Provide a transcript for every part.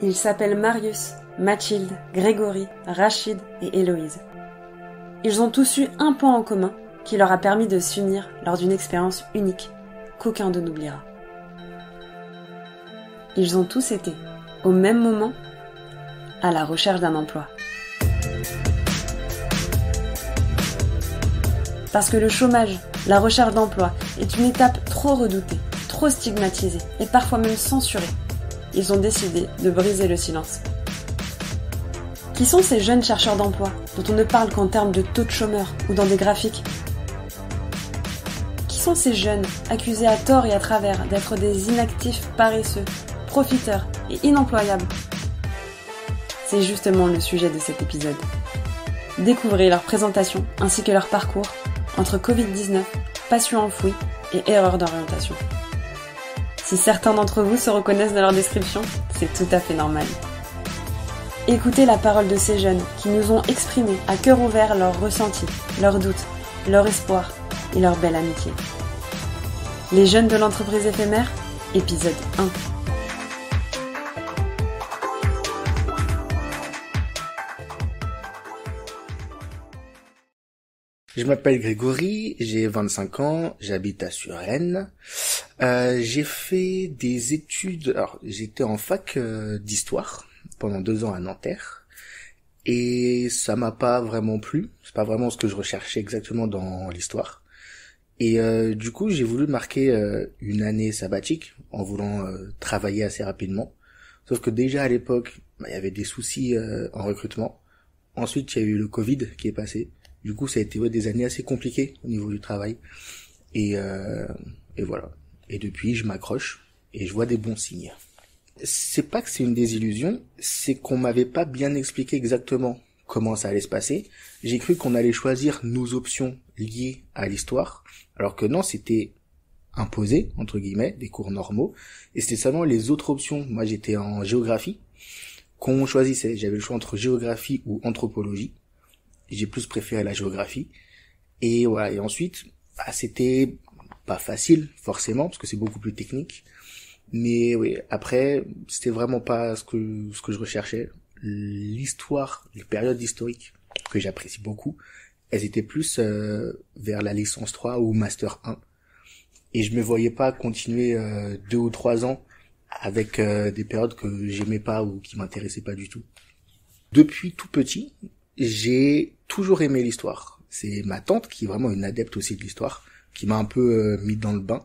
Ils s'appellent Marius, Mathilde, Grégory, Rachid et Héloïse. Ils ont tous eu un point en commun qui leur a permis de s'unir lors d'une expérience unique qu'aucun d'eux n'oubliera. Ils ont tous été, au même moment, à la recherche d'un emploi. Parce que le chômage, la recherche d'emploi, est une étape trop redoutée, trop stigmatisée et parfois même censurée. Ils ont décidé de briser le silence. Qui sont ces jeunes chercheurs d'emploi dont on ne parle qu'en termes de taux de chômeurs ou dans des graphiques ? Qui sont ces jeunes accusés à tort et à travers d'être des inactifs paresseux, profiteurs et inemployables ? C'est justement le sujet de cet épisode. Découvrez leur présentation ainsi que leur parcours entre Covid-19, passion enfouie et erreur d'orientation. Si certains d'entre vous se reconnaissent dans leur description, c'est tout à fait normal. Écoutez la parole de ces jeunes qui nous ont exprimé à cœur ouvert leurs ressentis, leurs doutes, leurs espoirs et leur belle amitié. Les jeunes de l'entreprise éphémère, épisode 1. Je m'appelle Grégory, j'ai 25 ans, j'habite à Suresnes. J'ai fait des études, alors j'étais en fac d'histoire pendant 2 ans à Nanterre et ça m'a pas vraiment plu, c'est pas vraiment ce que je recherchais exactement dans l'histoire. Et du coup j'ai voulu marquer une année sabbatique en voulant travailler assez rapidement. Sauf que déjà à l'époque, il y avait des soucis en recrutement. Ensuite il y a eu le Covid qui est passé. Du coup, ça a été des années assez compliquées au niveau du travail. Et voilà. Et depuis, je m'accroche et je vois des bons signes. C'est pas que c'est une désillusion, c'est qu'on m'avait pas bien expliqué exactement comment ça allait se passer. J'ai cru qu'on allait choisir nos options liées à l'histoire, alors que non, c'était imposé, entre guillemets, des cours normaux. Et c'était seulement les autres options. Moi, j'étais en géographie, qu'on choisissait. J'avais le choix entre géographie ou anthropologie. J'ai plus préféré la géographie. Et voilà. Et ensuite, c'était pas facile, forcément, parce que c'est beaucoup plus technique. Mais oui, après, c'était vraiment pas ce que je recherchais. L'histoire, les périodes historiques, que j'apprécie beaucoup, elles étaient plus vers la licence 3 ou master 1. Et je me voyais pas continuer 2 ou 3 ans avec des périodes que j'aimais pas ou qui m'intéressaient pas du tout. Depuis tout petit, j'ai toujours aimé l'histoire. C'est ma tante, qui est vraiment une adepte aussi de l'histoire, qui m'a un peu mis dans le bain.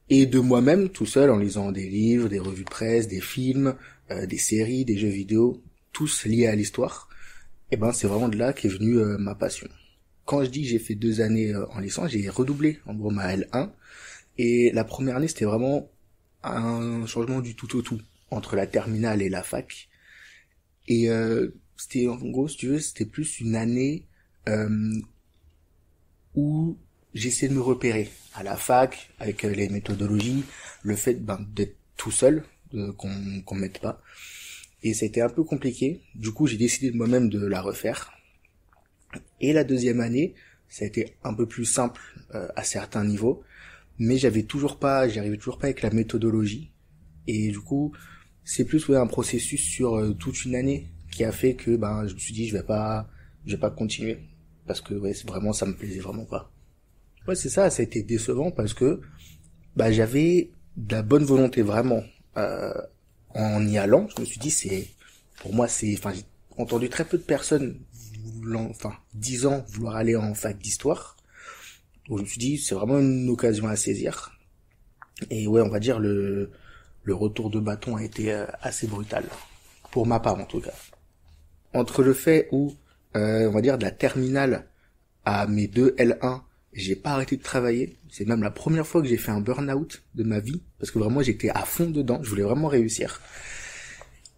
Et de moi-même, tout seul, en lisant des livres, des revues de presse, des films, des séries, des jeux vidéo, tous liés à l'histoire, et c'est vraiment de là qu'est venue ma passion. Quand je dis j'ai fait 2 années en licence, j'ai redoublé en gros ma L1, et la première année c'était vraiment un changement du tout au tout, entre la terminale et la fac. Et c'était, en gros, si tu veux, c'était plus une année où j'essayais de me repérer à la fac, avec les méthodologies, le fait d'être tout seul, qu'on m'aide pas. Et ça a été un peu compliqué. Du coup, j'ai décidé de moi-même de la refaire. Et la deuxième année, ça a été un peu plus simple à certains niveaux, mais j'arrivais toujours pas avec la méthodologie. Et du coup, c'est plus un processus sur toute une année qui a fait que je me suis dit je vais pas continuer parce que vraiment ça me plaisait vraiment pas. Ouais, c'est ça a été décevant parce que j'avais de la bonne volonté vraiment en y allant. Je me suis dit j'ai entendu très peu de personnes disant vouloir aller en fac d'histoire. Donc je me suis dit c'est vraiment une occasion à saisir. Et ouais, on va dire le retour de bâton a été assez brutal pour ma part en tout cas. Entre le fait où, on va dire de la terminale à mes 2 L1, j'ai pas arrêté de travailler. C'est même la première fois que j'ai fait un burn-out de ma vie, parce que vraiment j'étais à fond dedans, je voulais vraiment réussir.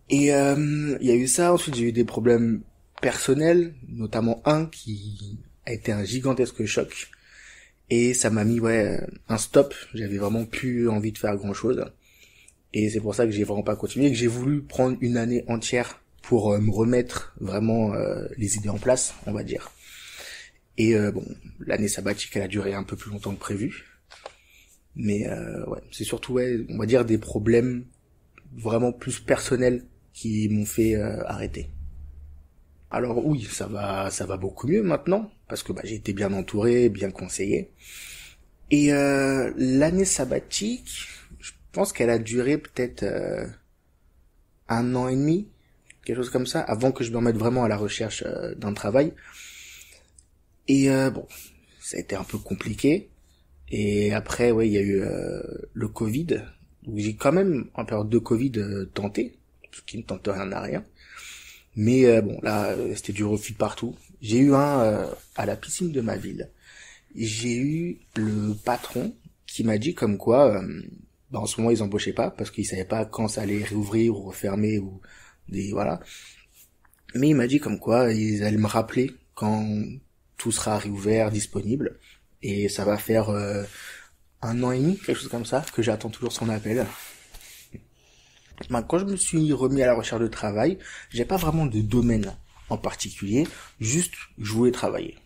Et il y a eu ça, ensuite j'ai eu des problèmes personnels, notamment un qui a été un gigantesque choc. Et ça m'a mis un stop, j'avais vraiment plus envie de faire grand-chose. Et c'est pour ça que j'ai vraiment pas continué, et que j'ai voulu prendre une année entière pour me remettre vraiment les idées en place, on va dire. Et l'année sabbatique, elle a duré un peu plus longtemps que prévu. Mais c'est surtout, on va dire des problèmes vraiment plus personnels qui m'ont fait arrêter. Alors oui, ça va beaucoup mieux maintenant, parce que j'ai été bien entouré, bien conseillé. Et l'année sabbatique, je pense qu'elle a duré peut-être 1 an et demi, quelque chose comme ça, avant que je me remette vraiment à la recherche d'un travail. Et bon, ça a été un peu compliqué. Et après, il y a eu le Covid. Donc j'ai quand même, en période de Covid, tenté, ce qui ne tente rien à rien. Mais bon, là, c'était du refus de partout. J'ai eu à la piscine de ma ville. J'ai eu le patron qui m'a dit comme quoi, en ce moment ils embauchaient pas parce qu'ils savaient pas quand ça allait réouvrir ou refermer ou voilà. Mais il m'a dit comme quoi ils allaient me rappeler quand tout sera réouvert, disponible. Et ça va faire 1 an et demi, quelque chose comme ça, que j'attends toujours son appel. Quand je me suis remis à la recherche de travail, j'ai pas vraiment de domaine en particulier, juste je voulais travailler.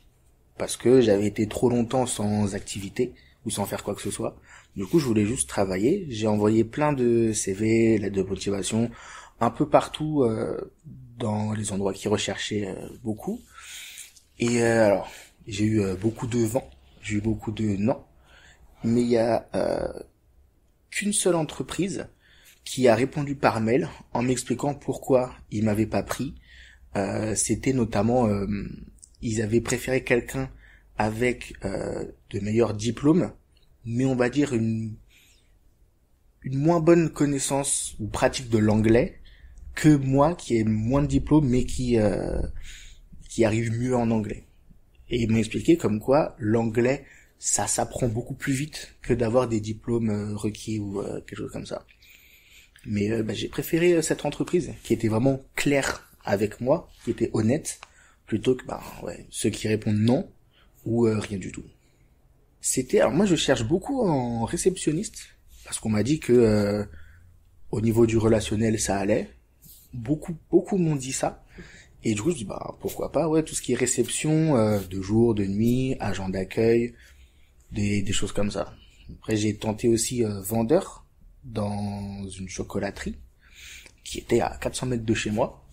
Parce que j'avais été trop longtemps sans activité, ou sans faire quoi que ce soit. Du coup, je voulais juste travailler. J'ai envoyé plein de CV, lettres de motivation, un peu partout dans les endroits qui recherchaient beaucoup. Et alors, j'ai eu beaucoup de vent, j'ai eu beaucoup de non, mais il y a qu'une seule entreprise qui a répondu par mail en m'expliquant pourquoi ils m'avaient pas pris. C'était notamment, ils avaient préféré quelqu'un avec de meilleurs diplômes, mais on va dire une moins bonne connaissance ou pratique de l'anglais que moi qui ai moins de diplômes mais qui arrive mieux en anglais. Et ils m'ont expliqué comme quoi l'anglais ça s'apprend beaucoup plus vite que d'avoir des diplômes requis ou quelque chose comme ça. Mais j'ai préféré cette entreprise qui était vraiment claire avec moi, qui était honnête, plutôt que ceux qui répondent non ou rien du tout. Alors moi je cherche beaucoup en réceptionniste parce qu'on m'a dit que au niveau du relationnel ça allait. Beaucoup m'ont dit ça. Et du coup je dis pourquoi pas, tout ce qui est réception de jour, de nuit, agent d'accueil, des choses comme ça. Après j'ai tenté aussi vendeur dans une chocolaterie qui était à 400 mètres de chez moi.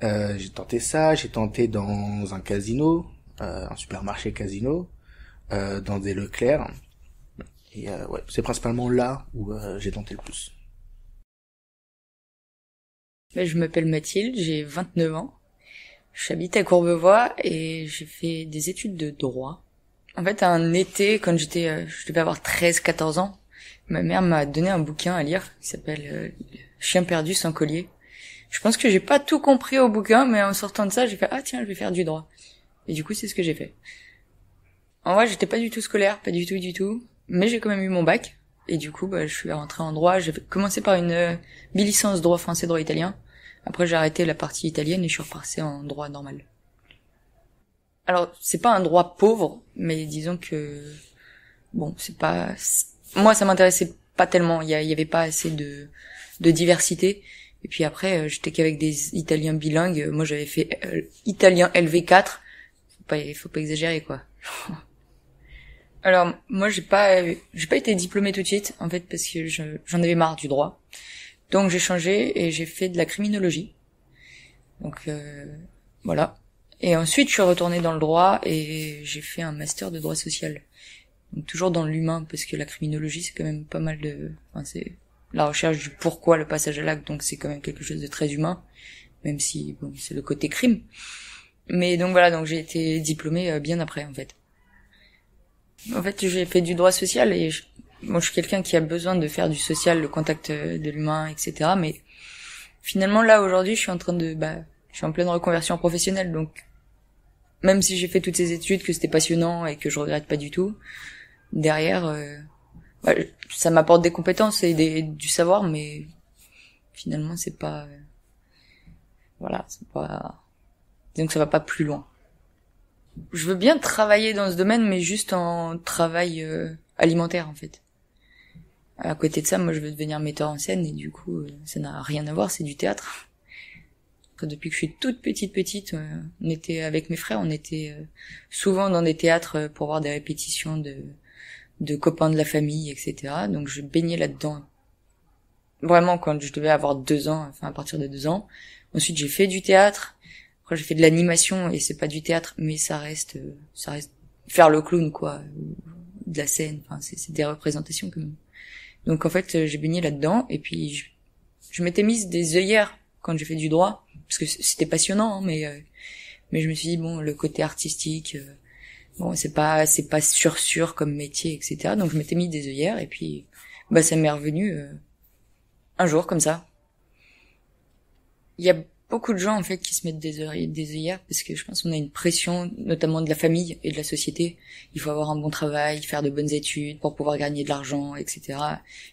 J'ai tenté ça, j'ai tenté dans un casino, un supermarché casino, dans des Leclerc. Et c'est principalement là où j'ai tenté le plus. Je m'appelle Mathilde, j'ai 29 ans. J'habite à Courbevoie et j'ai fait des études de droit. En fait, un été, quand je devais avoir 13-14 ans, ma mère m'a donné un bouquin à lire qui s'appelle Chien perdu sans collier. Je pense que j'ai pas tout compris au bouquin, mais en sortant de ça, j'ai fait tiens, je vais faire du droit. Et du coup, c'est ce que j'ai fait. En vrai, j'étais pas du tout scolaire, pas du tout, mais j'ai quand même eu mon bac. Et du coup, je suis rentrée en droit. J'ai commencé par une bi-licence droit français, droit italien. Après, j'ai arrêté la partie italienne et je suis repassée en droit normal. Alors, c'est pas un droit pauvre, mais disons que moi, ça m'intéressait pas tellement. Il y avait pas assez de diversité. Et puis après, j'étais qu'avec des Italiens bilingues. Moi, j'avais fait italien LV4. Faut pas exagérer, quoi. Alors, moi, j'ai pas été diplômée tout de suite, en fait, parce que j'en avais marre du droit. Donc, j'ai changé et j'ai fait de la criminologie. Donc, voilà. Et ensuite, je suis retournée dans le droit et j'ai fait un master de droit social. Donc, toujours dans l'humain, parce que la criminologie, c'est quand même pas mal c'est la recherche du pourquoi le passage à l'acte, donc c'est quand même quelque chose de très humain, même si, c'est le côté crime. Mais donc voilà, donc j'ai été diplômée bien après, en fait. En fait, j'ai fait du droit social et moi, je suis quelqu'un qui a besoin de faire du social, le contact de l'humain, etc. Mais finalement, là, aujourd'hui, je suis en pleine reconversion professionnelle, donc même si j'ai fait toutes ces études, que c'était passionnant et que je regrette pas du tout, derrière, ça m'apporte des compétences et du savoir, mais finalement, c'est pas, donc ça va pas plus loin. Je veux bien travailler dans ce domaine, mais juste en travail alimentaire, en fait. À côté de ça, moi, je veux devenir metteur en scène, et du coup, ça n'a rien à voir, c'est du théâtre. Depuis que je suis toute petite, on était avec mes frères, on était souvent dans des théâtres pour voir des répétitions de copains de la famille, etc. Donc je baignais là-dedans vraiment quand je devais avoir 2 ans, enfin à partir de 2 ans. Ensuite, j'ai fait du théâtre. Après, j'ai fait de l'animation et c'est pas du théâtre, mais ça reste faire le clown, quoi, ou de la scène. Enfin, c'est des représentations quand même. Donc en fait, j'ai baigné là-dedans et puis je m'étais mise des œillères quand j'ai fait du droit parce que c'était passionnant, hein, mais je me suis dit bon, le côté artistique, bon, c'est pas sûr comme métier, etc. Donc je m'étais mis des œillères et puis bah ça m'est revenu un jour comme ça. Il y a beaucoup de gens en fait qui se mettent des œillères parce que je pense qu'on a une pression, notamment de la famille et de la société. Il faut avoir un bon travail, faire de bonnes études pour pouvoir gagner de l'argent, etc.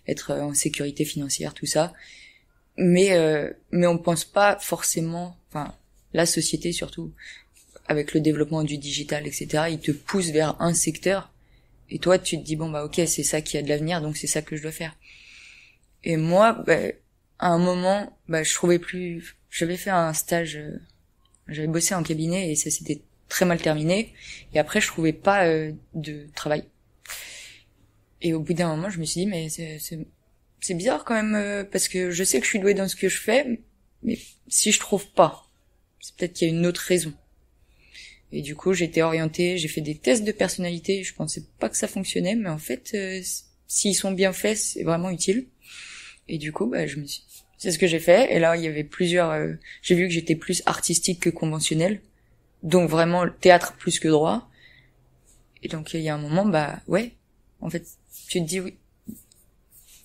Être en sécurité financière, tout ça. Mais on pense pas forcément, enfin la société surtout, avec le développement du digital, etc. Il te pousse vers un secteur et toi tu te dis bon bah ok, c'est ça qui a de l'avenir, donc c'est ça que je dois faire. Et moi, à un moment, je trouvais plus. J'avais fait un stage, j'avais bossé en cabinet et ça s'était très mal terminé. Et après, je trouvais pas de travail. Et au bout d'un moment, je me suis dit mais c'est bizarre quand même parce que je sais que je suis douée dans ce que je fais, mais si je trouve pas, c'est peut-être qu'il y a une autre raison. Et du coup, j'ai été orientée, j'ai fait des tests de personnalité. Je pensais pas que ça fonctionnait, mais en fait, s'ils sont bien faits, c'est vraiment utile. Et du coup, c'est ce que j'ai fait. Et là, il y avait plusieurs. J'ai vu que j'étais plus artistique que conventionnelle, donc vraiment théâtre plus que droit. Et donc il y a un moment, ouais. En fait, tu te dis oui,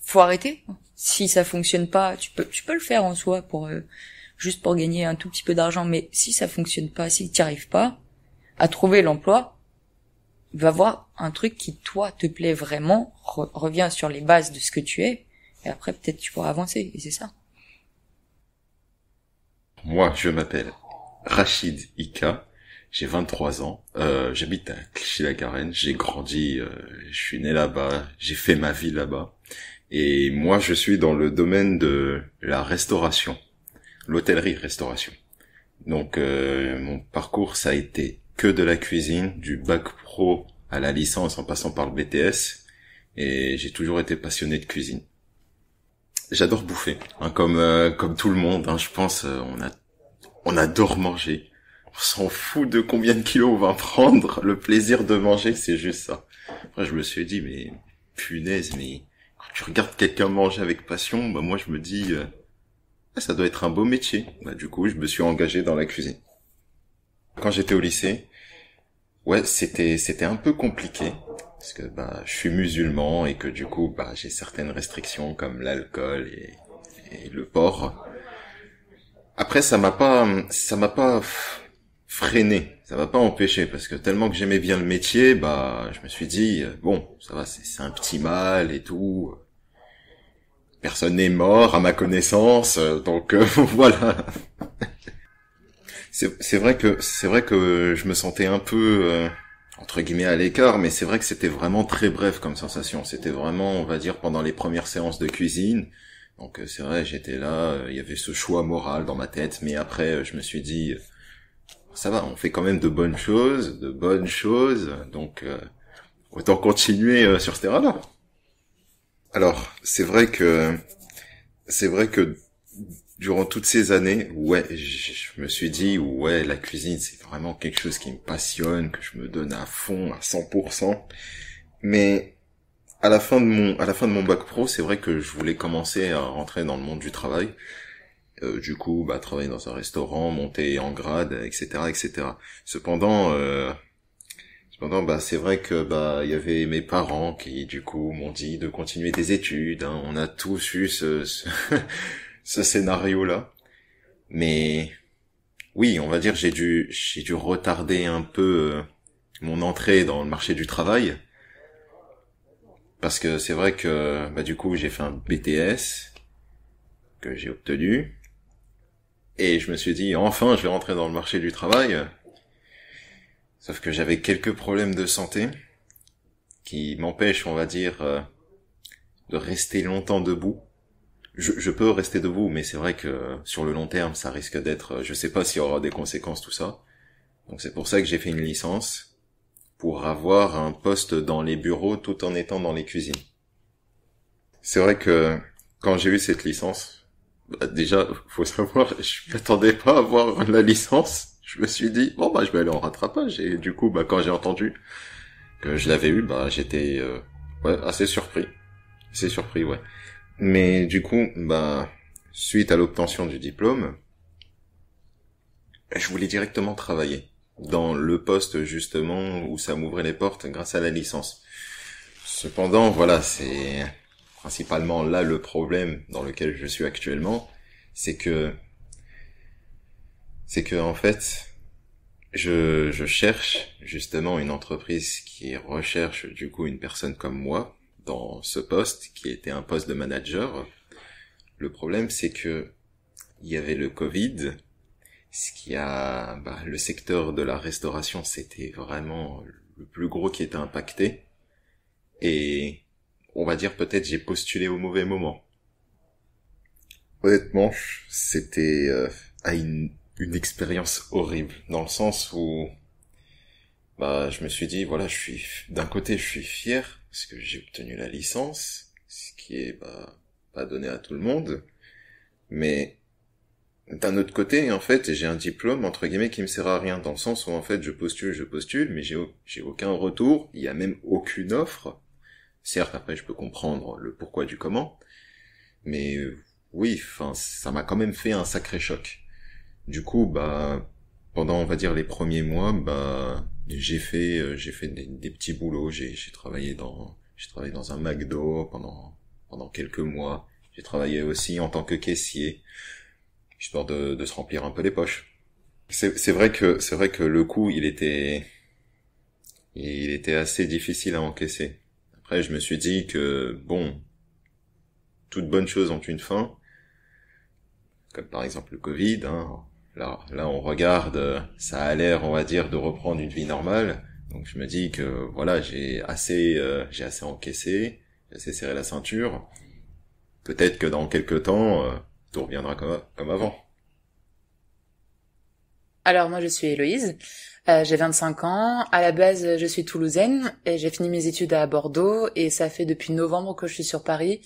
faut arrêter. Si ça fonctionne pas, tu peux le faire en soi pour juste pour gagner un tout petit peu d'argent. Mais si ça fonctionne pas, si tu n'y arrives pas à trouver l'emploi, va voir un truc qui toi te plaît vraiment, reviens sur les bases de ce que tu es. Et après, peut-être tu pourras avancer, et c'est ça. Moi, je m'appelle Rachid Ika, j'ai 23 ans, j'habite à Clichy-la-Garenne, j'ai grandi, je suis né là-bas, j'ai fait ma vie là-bas. Et moi, je suis dans le domaine de la restauration, l'hôtellerie-restauration. Donc, mon parcours, ça a été que de la cuisine, du bac pro à la licence en passant par le BTS. Et j'ai toujours été passionné de cuisine. J'adore bouffer, hein, comme tout le monde, hein, je pense, on adore manger. On s'en fout de combien de kilos on va prendre, le plaisir de manger, c'est juste ça. Après, je me suis dit, mais punaise, mais quand tu regardes quelqu'un manger avec passion, moi je me dis, ça doit être un beau métier. Du coup, je me suis engagé dans la cuisine. Quand j'étais au lycée, ouais, c'était un peu compliqué. Parce que je suis musulman et que du coup j'ai certaines restrictions comme l'alcool et le porc. Après ça m'a pas freiné, ça m'a pas empêché parce que tellement que j'aimais bien le métier, je me suis dit bon, ça va, c'est un petit mal et tout. Personne n'est mort à ma connaissance, donc voilà. C'est vrai que je me sentais un peu entre guillemets à l'écart, mais c'est vrai que c'était vraiment très bref comme sensation. C'était vraiment, on va dire, pendant les premières séances de cuisine. Donc c'est vrai, j'étais là, il y avait ce choix moral dans ma tête, mais après je me suis dit, ça va, on fait quand même de bonnes choses, donc autant continuer sur ce terrain-là. Alors, c'est vrai que durant toutes ces années, ouais, je me suis dit, ouais, la cuisine, c'est vraiment quelque chose qui me passionne, que je me donne à fond, à 100%. Mais à la fin de mon bac pro, c'est vrai que je voulais commencer à rentrer dans le monde du travail. Du coup, travailler dans un restaurant, monter en grade, etc., etc. Cependant, c'est vrai que il y avait mes parents qui, du coup, m'ont dit de continuer des études. Hein. On a tous eu ce scénario-là. Mais oui, on va dire j'ai dû retarder un peu mon entrée dans le marché du travail parce que c'est vrai que du coup, j'ai fait un BTS que j'ai obtenu et je me suis dit enfin, je vais rentrer dans le marché du travail. Sauf que j'avais quelques problèmes de santé qui m'empêchent, on va dire, de rester longtemps debout. Je peux rester debout, mais c'est vrai que sur le long terme, ça risque d'être... Je sais pas s'il y aura des conséquences, tout ça. Donc c'est pour ça que j'ai fait une licence, pour avoir un poste dans les bureaux tout en étant dans les cuisines. C'est vrai que quand j'ai eu cette licence, bah, déjà, faut savoir, je m'attendais pas à avoir la licence. Je me suis dit, bon, bah, je vais aller en rattrapage. Et du coup, bah, quand j'ai entendu que je l'avais eu, bah, j'étais, ouais, assez surpris. Assez surpris, ouais. Mais du coup, bah, suite à l'obtention du diplôme, je voulais directement travailler dans le poste, justement, où ça m'ouvrait les portes grâce à la licence. Cependant, voilà, c'est principalement là le problème dans lequel je suis actuellement, c'est que en fait, je cherche justement une entreprise qui recherche du coup une personne comme moi dans ce poste qui était un poste de manager. Le problème, c'est que il y avait le Covid, ce qui a, le secteur de la restauration, c'était vraiment le plus gros qui était impacté. Et on va dire peut-être j'ai postulé au mauvais moment. Honnêtement, c'était une expérience horrible dans le sens où je me suis dit voilà, d'un côté je suis fier parce que j'ai obtenu la licence, ce qui est pas donné à tout le monde, mais d'un autre côté en fait, j'ai un diplôme entre guillemets qui me sert à rien dans le sens où en fait je postule mais j'ai aucun retour, il y a même aucune offre. Certes, après, je peux comprendre le pourquoi du comment, mais oui, enfin, ça m'a quand même fait un sacré choc. Du coup, pendant, on va dire, les premiers mois, j'ai fait des petits boulots. J'ai travaillé dans un McDo pendant quelques mois. J'ai travaillé aussi en tant que caissier, histoire de se remplir un peu les poches. C'est vrai que le coup, il était assez difficile à encaisser. Après, je me suis dit que, bon, toutes bonnes choses ont une fin, comme par exemple le Covid, hein. Là, on regarde, ça a l'air, on va dire, de reprendre une vie normale. Donc, je me dis que, voilà, j'ai assez encaissé, j'ai assez serré la ceinture. Peut-être que dans quelques temps, tout reviendra comme avant. Alors moi je suis Héloïse, j'ai 25 ans, à la base je suis toulousaine et j'ai fini mes études à Bordeaux et ça fait depuis novembre que je suis sur Paris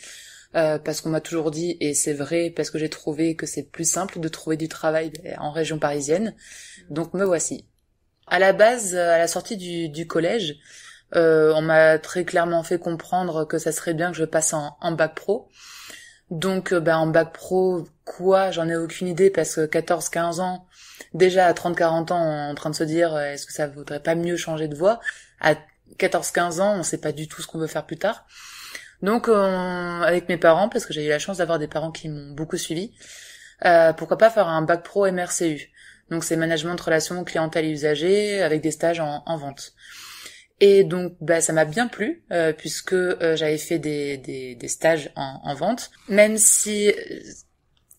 parce qu'on m'a toujours dit, et c'est vrai parce que j'ai trouvé que c'est plus simple de trouver du travail en région parisienne, donc me voici. À la base, à la sortie du collège, on m'a très clairement fait comprendre que ça serait bien que je passe en bac pro. Donc en bac pro, j'en ai aucune idée parce que 14-15 ans, déjà à 30-40 ans, on est en train de se dire est-ce que ça vaudrait pas mieux changer de voie. À 14-15 ans, on sait pas du tout ce qu'on veut faire plus tard. Donc avec mes parents, parce que j'ai eu la chance d'avoir des parents qui m'ont beaucoup suivi, pourquoi pas faire un bac pro MRCU. Donc c'est management de relations clientèle et usagers avec des stages en vente. Et donc ça m'a bien plu puisque j'avais fait des stages en vente, même si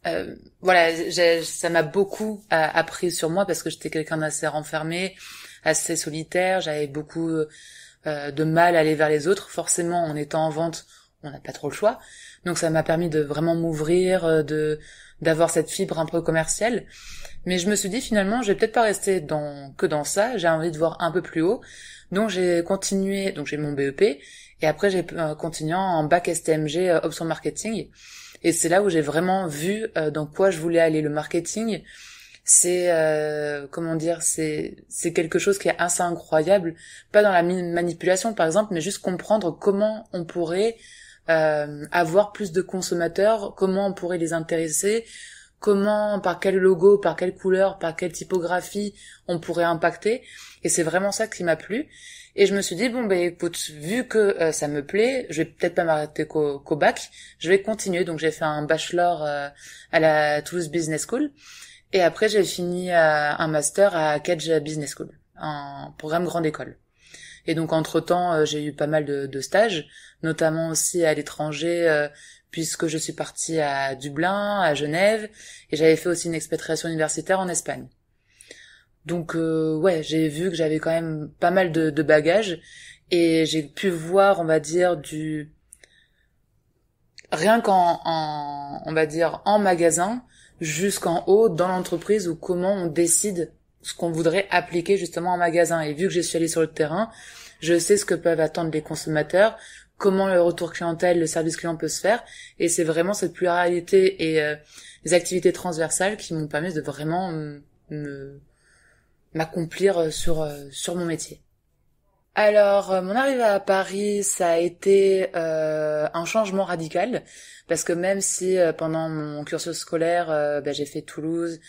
ça m'a beaucoup appris sur moi parce que j'étais quelqu'un d'assez renfermé, assez solitaire, j'avais beaucoup de mal à aller vers les autres. Forcément, en étant en vente, on n'a pas trop le choix. Donc ça m'a permis de vraiment m'ouvrir, d'avoir cette fibre un peu commerciale. Mais je me suis dit finalement, je vais peut-être pas rester que dans ça, j'ai envie de voir un peu plus haut. Donc j'ai continué, donc j'ai mon BEP et après j'ai continué en bac STMG option marketing. Et c'est là où j'ai vraiment vu dans quoi je voulais aller. Le marketing, c'est c'est quelque chose qui est assez incroyable, pas dans la manipulation par exemple, mais juste comprendre comment on pourrait avoir plus de consommateurs, comment on pourrait les intéresser, comment, par quel logo, par quelle couleur, par quelle typographie on pourrait impacter. Et c'est vraiment ça qui m'a plu. Et je me suis dit, écoute, vu que ça me plaît, je vais peut-être pas m'arrêter qu'au bac, je vais continuer. Donc j'ai fait un bachelor à la Toulouse Business School. Et après, j'ai fini un master à Kedge Business School, un programme grande école. Et donc, entre-temps, j'ai eu pas mal de stages, notamment aussi à l'étranger, puisque je suis partie à Dublin, à Genève, et j'avais fait aussi une expatriation universitaire en Espagne. Donc, j'ai vu que j'avais quand même pas mal de bagages, et j'ai pu voir, on va dire, rien on va dire, en magasin, jusqu'en haut dans l'entreprise, ou comment on décide ce qu'on voudrait appliquer justement en magasin. Et vu que je suis allée sur le terrain, je sais ce que peuvent attendre les consommateurs, comment le retour clientèle, le service client peut se faire. Et c'est vraiment cette pluralité et les activités transversales qui m'ont permis de vraiment m'accomplir sur mon métier. Alors, mon arrivée à Paris, ça a été un changement radical, parce que même si pendant mon cursus scolaire, j'ai fait Toulouse,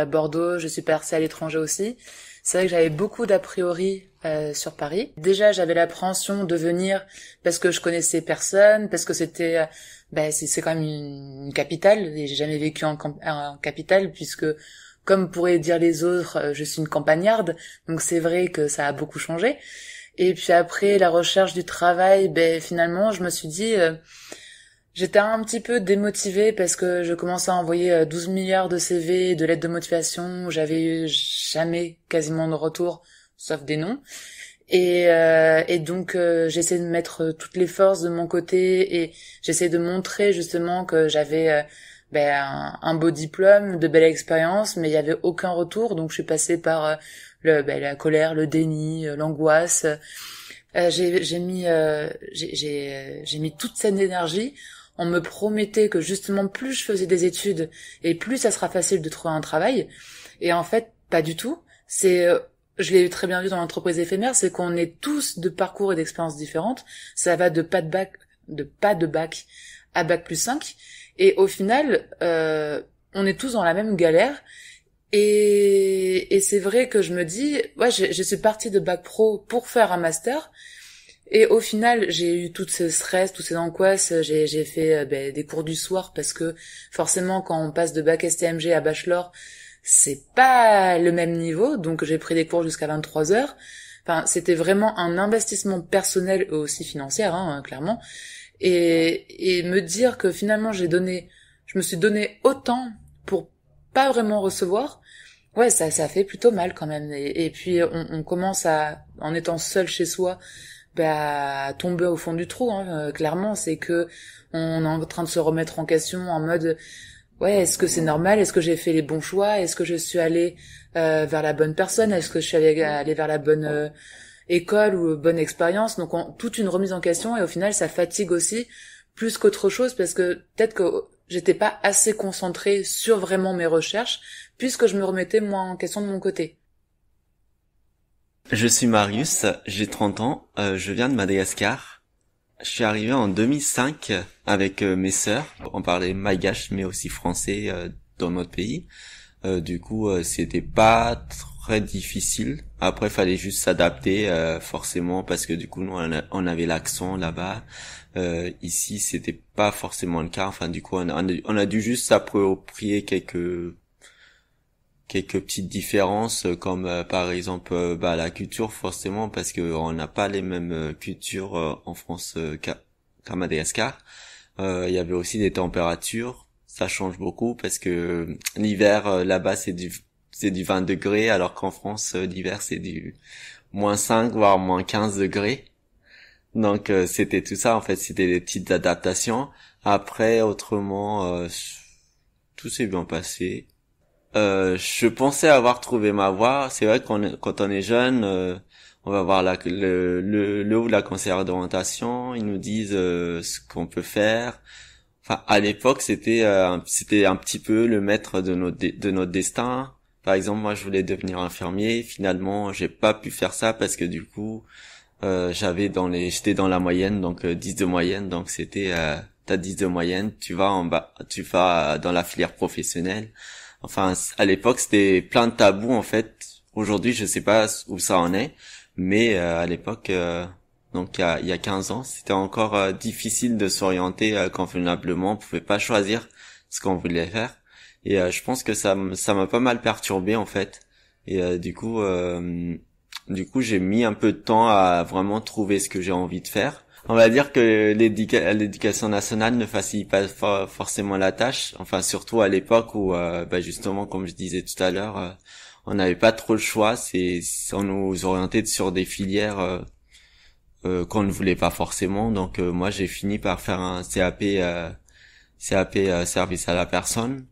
Bordeaux, je suis passée à l'étranger aussi, c'est vrai que j'avais beaucoup d'a priori sur Paris. Déjà, j'avais l'appréhension de venir parce que je connaissais personne, parce que c'était c'est quand même une capitale, et j'ai jamais vécu en capitale, puisque comme pourraient dire les autres, je suis une campagnarde, donc c'est vrai que ça a beaucoup changé. Et puis après la recherche du travail, finalement je me suis dit, j'étais un petit peu démotivée parce que je commençais à envoyer 12 milliards de CV, de lettres de motivation, j'avais eu jamais quasiment de retour, sauf des noms. Et donc j'essaie de mettre toutes les forces de mon côté et j'essaie de montrer justement que j'avais un beau diplôme, de belles expériences, mais il y avait aucun retour, donc je suis passée par la colère, le déni, l'angoisse. J'ai mis toute cette énergie. On me promettait que justement plus je faisais des études et plus ça sera facile de trouver un travail. Et en fait, pas du tout. Je l'ai très bien vu dans l'entreprise éphémère, c'est qu'on est tous de parcours et d'expériences différentes. Ça va de pas de bac à bac+5. Et au final, on est tous dans la même galère. Et c'est vrai que je me dis, je suis partie de bac pro pour faire un master. Et au final, j'ai eu tout ce stress, toutes ces angoisses. J'ai fait des cours du soir parce que forcément, quand on passe de bac STMG à bachelor, c'est pas le même niveau. Donc j'ai pris des cours jusqu'à 23 heures. Enfin, c'était vraiment un investissement personnel et aussi financier, clairement. Et me dire que finalement je me suis donné autant pour pas vraiment recevoir, ça fait plutôt mal quand même. Et puis on commence en étant seul chez soi, à tomber au fond du trou. Clairement, c'est que on est en train de se remettre en question en mode, est-ce que c'est normal? Est-ce que j'ai fait les bons choix? Est-ce que je suis allée vers la bonne personne? Est-ce que je suis allée vers la bonne école ou bonne expérience? Donc toute une remise en question, et au final ça fatigue aussi plus qu'autre chose, parce que peut-être que j'étais pas assez concentrée sur vraiment mes recherches, puisque je me remettais moi en question de mon côté. Je suis Marius, j'ai 30 ans, je viens de Madagascar. Je suis arrivé en 2005 avec mes sœurs. On parlait malgache mais aussi français dans notre pays. Du coup, c'était pas très difficile. Après, fallait juste s'adapter forcément, parce que du coup, nous, on avait l'accent là-bas. Ici, c'était pas forcément le cas. Enfin, du coup, on a dû juste s'approprier quelques petites différences, comme par exemple la culture, forcément, parce que on n'a pas les mêmes cultures en France qu'à Madagascar. Il y avait aussi des températures, ça change beaucoup, parce que l'hiver là-bas c'est du 20 degrés, alors qu'en France l'hiver c'est du -5 voire -15 degrés. Donc c'était tout ça, en fait, c'était des petites adaptations. Après, autrement, tout s'est bien passé. Je pensais avoir trouvé ma voie. C'est vrai que quand on est jeune, on va voir le ou la conseillère d'orientation, ils nous disent ce qu'on peut faire. Enfin, à l'époque, c'était un petit peu le maître de notre destin. Par exemple, moi, je voulais devenir infirmier. Finalement, j'ai pas pu faire ça parce que du coup, j'étais dans la moyenne, donc 10 de moyenne. Donc c'était t'as 10 de moyenne, tu vas dans la filière professionnelle. Enfin, à l'époque, c'était plein de tabous, en fait. Aujourd'hui, je sais pas où ça en est, mais à l'époque, donc il y a 15 ans, c'était encore difficile de s'orienter convenablement. On pouvait pas choisir ce qu'on voulait faire. Et je pense que ça m'a pas mal perturbé, en fait. Et du coup, j'ai mis un peu de temps à vraiment trouver ce que j'ai envie de faire. On va dire que l'éducation nationale ne facilite pas forcément la tâche, enfin surtout à l'époque où justement, comme je disais tout à l'heure, on n'avait pas trop le choix, on nous orientait sur des filières qu'on ne voulait pas forcément. Donc moi j'ai fini par faire un CAP service à la personne.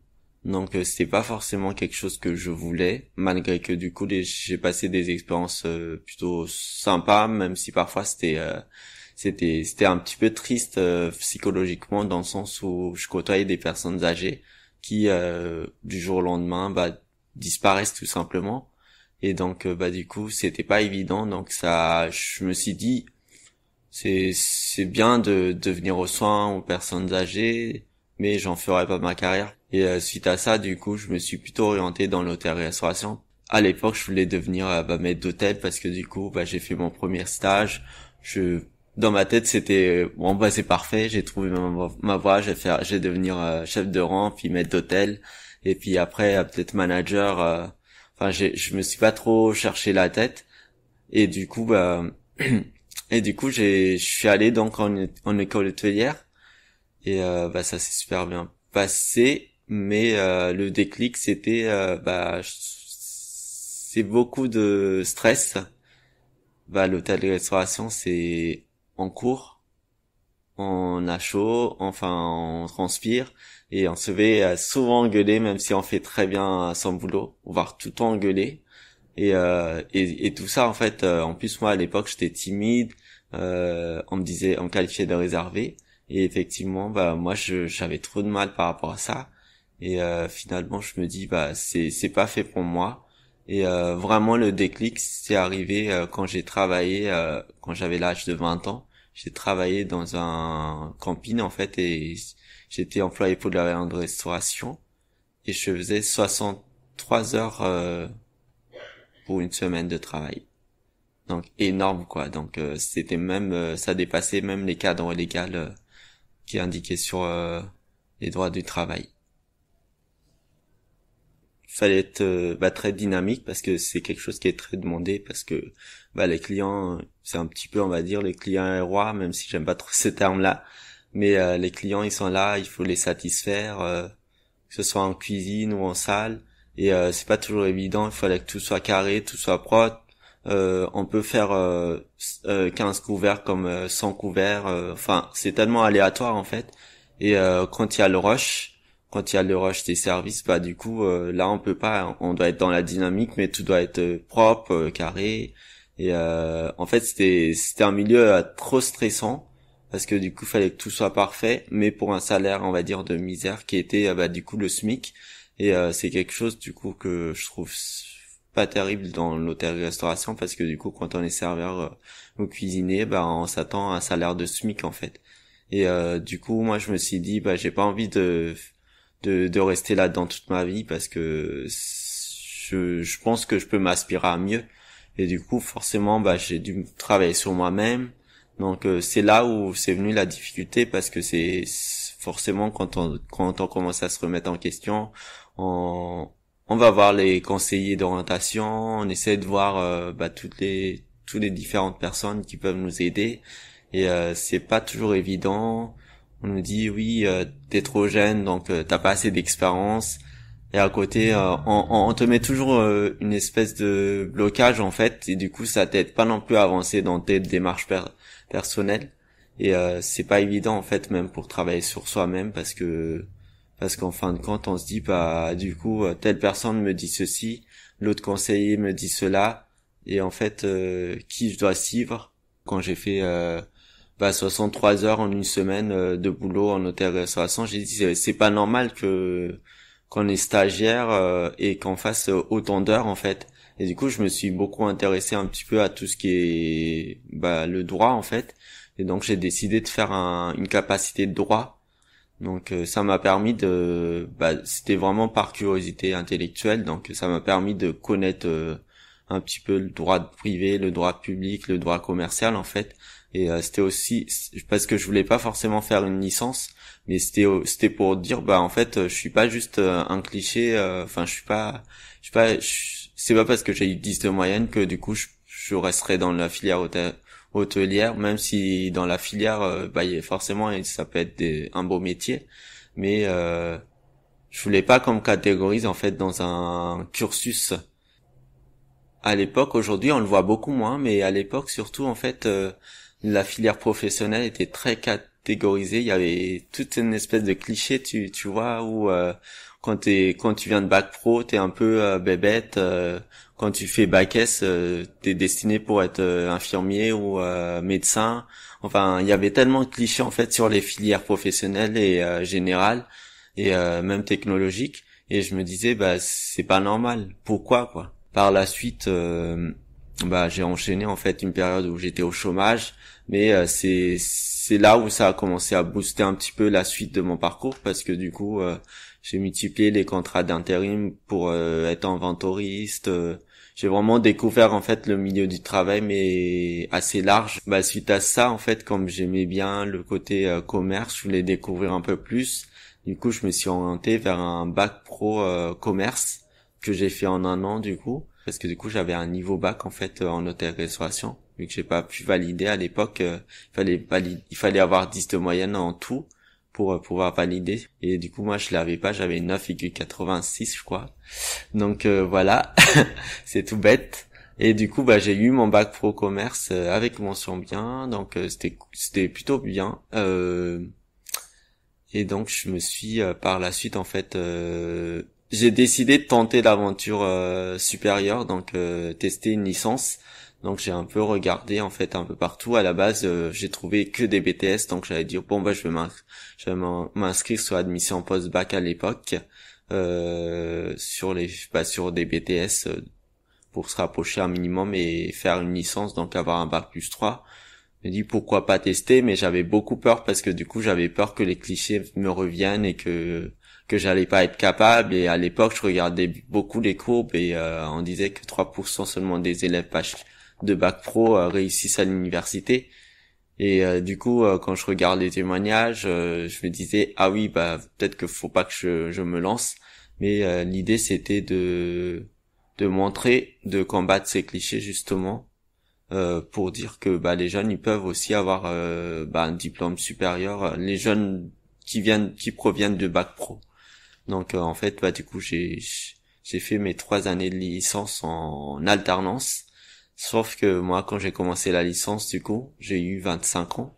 Donc c'était pas forcément quelque chose que je voulais, malgré que du coup j'ai passé des expériences plutôt sympas, même si parfois c'était un petit peu triste psychologiquement, dans le sens où je côtoyais des personnes âgées qui du jour au lendemain disparaissent tout simplement. Et donc du coup c'était pas évident, donc je me suis dit c'est bien de venir aux soins aux personnes âgées, mais j'en ferai pas ma carrière. Et suite à ça, du coup, je me suis plutôt orienté dans l'hôtellerie-restauration. À l'époque, je voulais devenir maître d'hôtel, parce que du coup, j'ai fait mon premier stage. Dans ma tête, c'était bon, c'est parfait, j'ai trouvé ma voie, je vais devenir chef de rang, puis maître d'hôtel, et puis après peut-être manager. Je me suis pas trop cherché la tête, et du coup je suis allé donc en école hôtelière, et ça s'est super bien passé, mais le déclic c'était c'est beaucoup de stress. L'hôtellerie-restauration, c'est en cours, on a chaud, on transpire, et on se fait souvent engueuler, même si on fait très bien son boulot, voire tout le temps engueuler. Et tout ça, en fait, en plus moi à l'époque j'étais timide, on me qualifiait de réservé, et effectivement moi j'avais trop de mal par rapport à ça, et finalement je me dis c'est pas fait pour moi. Et vraiment le déclic c'est arrivé quand j'ai travaillé, quand j'avais l'âge de 20 ans, j'ai travaillé dans un camping en fait, et j'étais employé pour de la grande restauration, et je faisais 63 heures pour une semaine de travail. Donc énorme quoi. Donc c'était même ça dépassait même les cadres légaux qui indiquaient sur les droits du travail. Fallait être très dynamique, parce que c'est quelque chose qui est très demandé, parce que les clients, c'est un petit peu, on va dire, les clients rois, même si j'aime pas trop ce terme-là, mais les clients ils sont là, il faut les satisfaire, que ce soit en cuisine ou en salle, et c'est pas toujours évident. Il fallait que tout soit carré, tout soit propre. On peut faire 15 couverts comme 100 couverts, c'est tellement aléatoire en fait. Et quand il y a le rush des services, du coup là on peut pas, on doit être dans la dynamique, mais tout doit être propre, carré. Et en fait c'était un milieu trop stressant, parce que du coup fallait que tout soit parfait, mais pour un salaire on va dire de misère, qui était du coup le SMIC. Et c'est quelque chose du coup que je trouve pas terrible dans l'hôtellerie-restauration, parce que du coup quand on est serveur ou cuisinier, on s'attend à un salaire de SMIC en fait. Et du coup moi je me suis dit j'ai pas envie de rester là-dedans toute ma vie, parce que je pense que je peux m'aspirer à mieux. Et du coup forcément j'ai dû travailler sur moi-même. Donc c'est là où c'est venu la difficulté, parce que c'est forcément quand on commence à se remettre en question, on va voir les conseillers d'orientation, on essaie de voir toutes les différentes personnes qui peuvent nous aider, et c'est pas toujours évident. On nous dit oui, t'es trop jeune, donc t'as pas assez d'expérience, et à côté on te met toujours une espèce de blocage en fait, et du coup ça t'aide pas non plus à avancer dans tes démarches personnelles. Et c'est pas évident en fait, même pour travailler sur soi-même, parce qu'en fin de compte on se dit du coup telle personne me dit ceci, l'autre conseiller me dit cela, et en fait qui je dois suivre? Quand j'ai fait 63 heures en une semaine de boulot en hôtellerie-restauration, j'ai dit c'est pas normal qu'on est stagiaire et qu'on fasse autant d'heures en fait. Et du coup je me suis beaucoup intéressé un petit peu à tout ce qui est le droit en fait. Et donc j'ai décidé de faire une capacité de droit. Donc ça m'a permis c'était vraiment par curiosité intellectuelle, donc ça m'a permis de connaître un petit peu le droit privé, le droit public, le droit commercial en fait. Et c'était aussi parce que je voulais pas forcément faire une licence, mais c'était pour dire en fait je suis pas juste un cliché, c'est pas parce que j'ai eu 10 de moyenne que du coup je resterai dans la filière hôtelière, même si dans la filière forcément ça peut être un beau métier, mais je voulais pas qu'on me catégorise en fait dans un cursus. À l'époque, aujourd'hui on le voit beaucoup moins, mais à l'époque surtout en fait la filière professionnelle était très catégorisé, il y avait toute une espèce de cliché, tu vois, où quand tu viens de bac pro, t'es un peu bébête. Quand tu fais bac S, t'es destiné pour être infirmier ou médecin. Enfin, il y avait tellement de clichés en fait sur les filières professionnelles et générales et même technologiques. Et je me disais, bah c'est pas normal. Pourquoi quoi? Par la suite, j'ai enchaîné en fait une période où j'étais au chômage, mais c'est là où ça a commencé à booster un petit peu la suite de mon parcours parce que du coup j'ai multiplié les contrats d'intérim pour être inventoriste. J'ai vraiment découvert en fait le milieu du travail mais assez large. Suite à ça en fait, comme j'aimais bien le côté commerce, je voulais découvrir un peu plus. Du coup, je me suis orienté vers un bac pro commerce que j'ai fait en 1 an du coup. Parce que du coup j'avais un niveau bac en fait en hôtellerie-restauration, vu que j'ai pas pu valider à l'époque. Il fallait avoir 10 de moyenne en tout pour pouvoir valider. Et du coup moi je l'avais pas, j'avais 9,86 je crois. Donc voilà, c'est tout bête. Et du coup j'ai eu mon bac pro commerce avec mention bien, donc c'était plutôt bien. Et donc je me suis par la suite en fait j'ai décidé de tenter l'aventure supérieure, donc tester une licence. Donc j'ai un peu regardé en fait un peu partout. À la base, j'ai trouvé que des BTS, donc j'allais dire bon je vais m'inscrire sur admission post-bac à l'époque sur des BTS pour se rapprocher un minimum et faire une licence, donc avoir un bac +3. Je me dis pourquoi pas tester, mais j'avais beaucoup peur parce que du coup j'avais peur que les clichés me reviennent et que j'allais pas être capable. Et à l'époque je regardais beaucoup les courbes et on disait que 3% seulement des élèves de bac pro réussissent à l'université. Et du coup quand je regarde les témoignages, je me disais ah oui peut-être que faut pas que je me lance. Mais l'idée c'était de montrer, de combattre ces clichés justement, pour dire que les jeunes ils peuvent aussi avoir un diplôme supérieur, les jeunes qui proviennent de bac pro. Donc en fait du coup j'ai fait mes 3 années de licence en alternance, sauf que moi quand j'ai commencé la licence du coup j'ai eu 25 ans.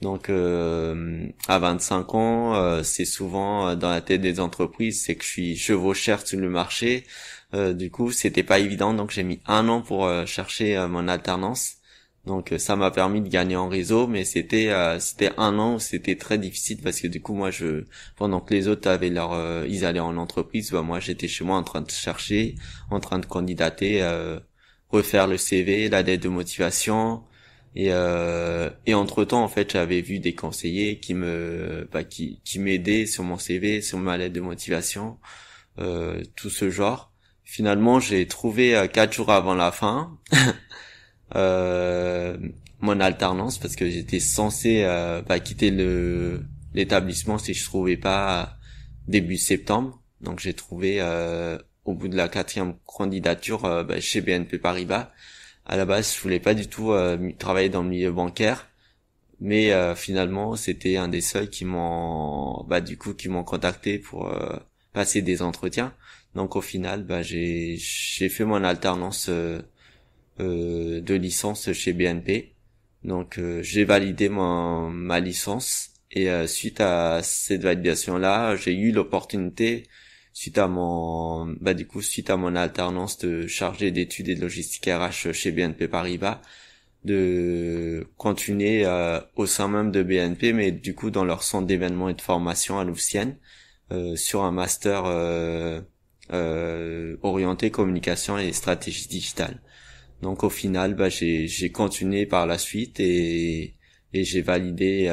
Donc à 25 ans c'est souvent dans la tête des entreprises c'est que je suis chevaucheur sur le marché. Du coup c'était pas évident, donc j'ai mis 1 an pour chercher mon alternance. Donc ça m'a permis de gagner en réseau, mais c'était 1 an où c'était très difficile parce que du coup moi pendant que les autres avaient ils allaient en entreprise, moi j'étais chez moi en train de chercher, en train de candidater, refaire le CV, la lettre de motivation. Et entre-temps en fait j'avais vu des conseillers qui m'aidaient sur mon CV, sur ma lettre de motivation, tout ce genre. Finalement j'ai trouvé 4 jours avant la fin mon alternance parce que j'étais censé quitter l'établissement si je trouvais pas début septembre. Donc j'ai trouvé au bout de la 4e candidature chez BNP Paribas. À la base je voulais pas du tout travailler dans le milieu bancaire, mais finalement c'était un des seuls qui m'ont contacté pour passer des entretiens. Donc au final j'ai fait mon alternance de licence chez BNP. Donc j'ai validé ma licence et suite à cette validation là j'ai eu l'opportunité suite à mon alternance de chargé d'études et de logistique RH chez BNP Paribas de continuer au sein même de BNP, mais du coup dans leur centre d'événements et de formation à Louvciennes sur un master orienté communication et stratégie digitale. Donc au final j'ai continué par la suite et j'ai validé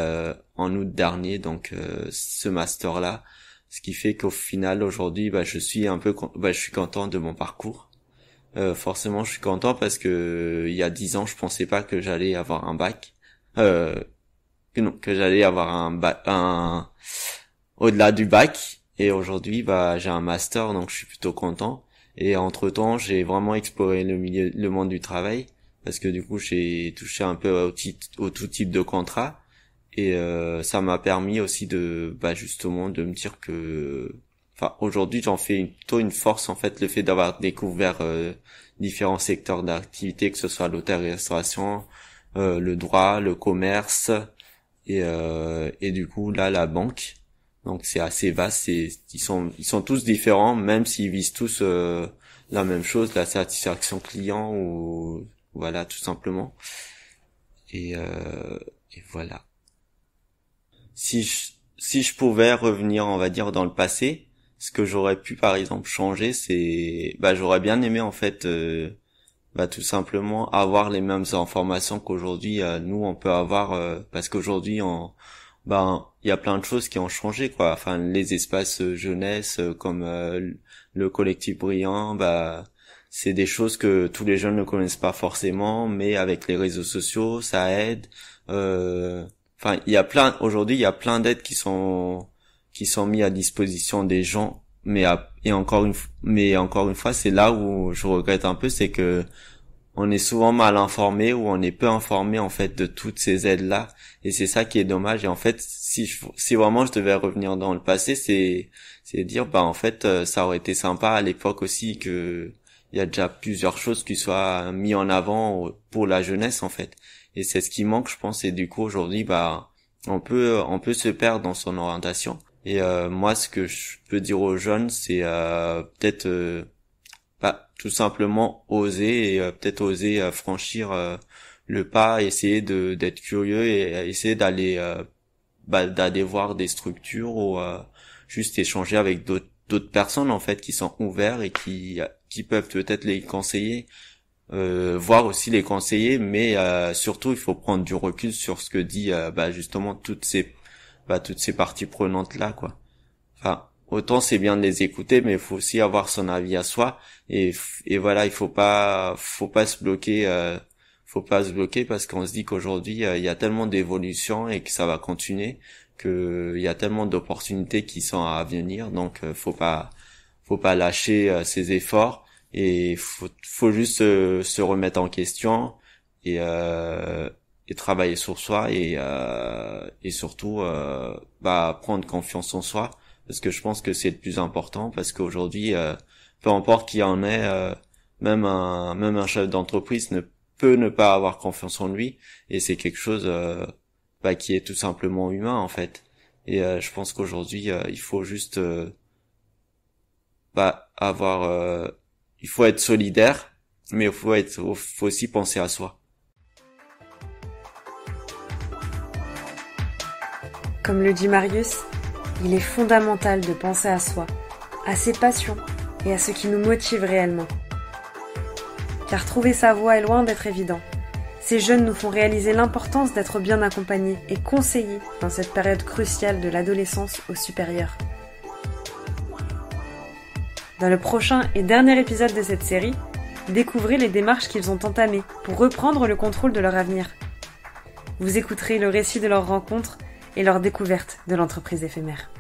en août dernier donc ce master là, ce qui fait qu'au final aujourd'hui je suis content de mon parcours. Forcément je suis content parce que il y a 10 ans je pensais pas que j'allais avoir un bac, que j'allais avoir un au-delà du bac, et aujourd'hui j'ai un master, donc je suis plutôt content. Et entre-temps, j'ai vraiment exploré le monde du travail parce que du coup, j'ai touché un peu au tout type de contrat, et ça m'a permis aussi justement de me dire que aujourd'hui, j'en fais plutôt une force en fait, le fait d'avoir découvert différents secteurs d'activité, que ce soit l'hôtellerie-restauration, le droit, le commerce, et du coup là la banque, donc c'est assez vaste, ils sont tous différents, même s'ils visent tous la même chose, la satisfaction client, ou voilà, tout simplement. Et voilà. Si je pouvais revenir, on va dire, dans le passé, ce que j'aurais pu par exemple changer, c'est j'aurais bien aimé en fait tout simplement avoir les mêmes informations qu'aujourd'hui nous on peut avoir, parce qu'aujourd'hui il y a plein de choses qui ont changé, quoi. Enfin, les espaces jeunesse comme le collectif Brillant, c'est des choses que tous les jeunes ne connaissent pas forcément, mais avec les réseaux sociaux ça aide. Enfin, aujourd'hui il y a plein d'aides qui sont mis à disposition des gens, mais encore une fois, c'est là où je regrette un peu, c'est que on est souvent mal informé, ou on est peu informé en fait de toutes ces aides là, et c'est ça qui est dommage. Et en fait, si vraiment je devais revenir dans le passé, c'est dire en fait ça aurait été sympa à l'époque aussi que il y a déjà plusieurs choses qui soient mis en avant pour la jeunesse en fait. Et c'est ce qui manque, je pense. Et du coup aujourd'hui on peut se perdre dans son orientation. Et moi, ce que je peux dire aux jeunes, c'est peut-être tout simplement oser, et peut-être oser franchir le pas, essayer d'être curieux, et essayer d'aller voir des structures, ou juste échanger avec d'autres personnes en fait qui sont ouverts et qui peuvent peut-être les conseiller, voir aussi les conseiller, mais surtout il faut prendre du recul sur ce que dit justement toutes ces parties prenantes là, quoi. Enfin, autant c'est bien de les écouter, mais il faut aussi avoir son avis à soi, et voilà, il faut pas se bloquer, parce qu'on se dit qu'aujourd'hui il y a tellement d'évolution et que ça va continuer, que il y a tellement d'opportunités qui sont à venir, donc faut pas lâcher ses efforts, et faut juste se remettre en question, et travailler sur soi, et surtout prendre confiance en soi, parce que je pense que c'est le plus important, parce qu'aujourd'hui peu importe qui en est, même un chef d'entreprise ne peut ne pas avoir confiance en lui, et c'est quelque chose qui est tout simplement humain en fait. Et je pense qu'aujourd'hui il faut juste il faut être solidaire, mais il faut aussi penser à soi. Comme le dit Marius, il est fondamental de penser à soi, à ses passions et à ce qui nous motive réellement. Car trouver sa voie est loin d'être évident. Ces jeunes nous font réaliser l'importance d'être bien accompagnés et conseillés dans cette période cruciale de l'adolescence au supérieur. Dans le prochain et dernier épisode de cette série, découvrez les démarches qu'ils ont entamées pour reprendre le contrôle de leur avenir. Vous écouterez le récit de leur rencontre et leur découverte de l'entreprise éphémère.